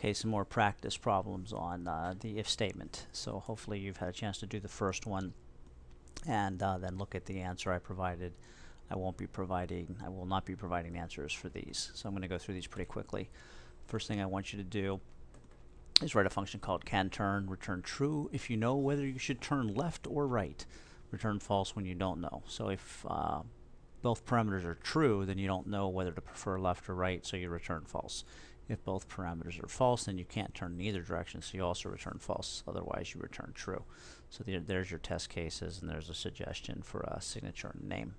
Okay, some more practice problems on the if statement. So hopefully you've had a chance to do the first one and then look at the answer I provided. I will not be providing answers for these. So I'm going to go through these pretty quickly. First thing I want you to do is write a function called canTurn. Return true if you know whether you should turn left or right. Return false when you don't know. So if both parameters are true, then you don't know whether to prefer left or right, so you return false. If both parameters are false, then you can't turn in either direction, so you also return false. Otherwise, you return true. So there's your test cases, and there's a suggestion for a signature and name.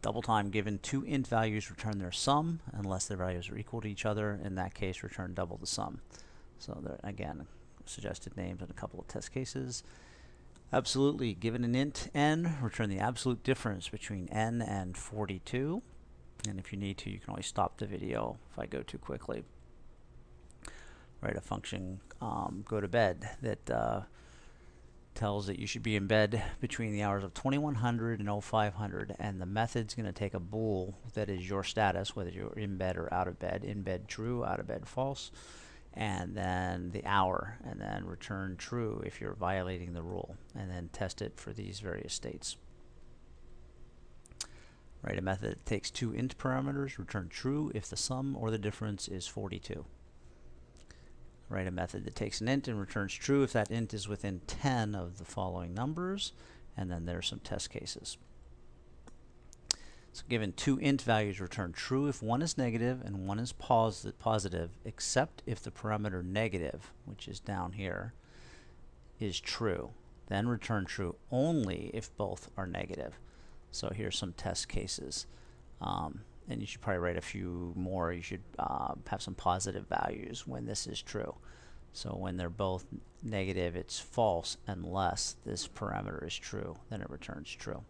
Double time, given two int values, return their sum unless their values are equal to each other. In that case, return double the sum. So there, again, suggested names and a couple of test cases. Absolutely, given an int n, return the absolute difference between n and 42. And if you need to, you can always stop the video if I go too quickly. Write a function, go to bed, that tells that you should be in bed between the hours of 2100 and 0500, and the method's going to take a bool that is your status, whether you're in bed or out of bed. In bed true, out of bed false, and then the hour, and then return true if you're violating the rule, and then test it for these various states. Write a method that takes two int parameters, return true if the sum or the difference is 42. Write a method that takes an int and returns true if that int is within 10 of the following numbers, and then there's some test cases. So given two int values, return true if one is negative and one is positive, except if the parameter negative, which is down here, is true. Then return true only if both are negative. So here's some test cases. And you should probably write a few more. You should have some positive values when this is true. So when they're both negative, it's false unless this parameter is true. Then it returns true.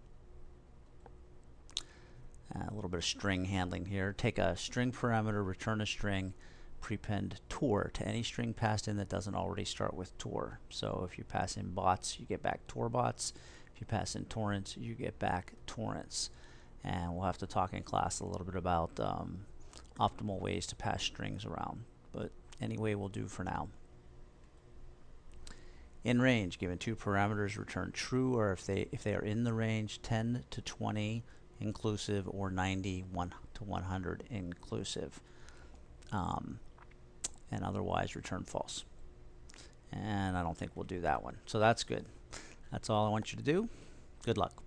A little bit of string handling here. Take a string parameter, return a string, prepend tor to any string passed in that doesn't already start with tor. So if you pass in bots, you get back tor bots. If you pass in torrents, you get back torrents. And we'll have to talk in class a little bit about optimal ways to pass strings around. But anyway, we'll do for now. In range, given two parameters, return true, or if they are in the range 10 to 20 inclusive, or 90 to 100 inclusive. And otherwise return false. And I don't think we'll do that one. So that's good. That's all I want you to do. Good luck.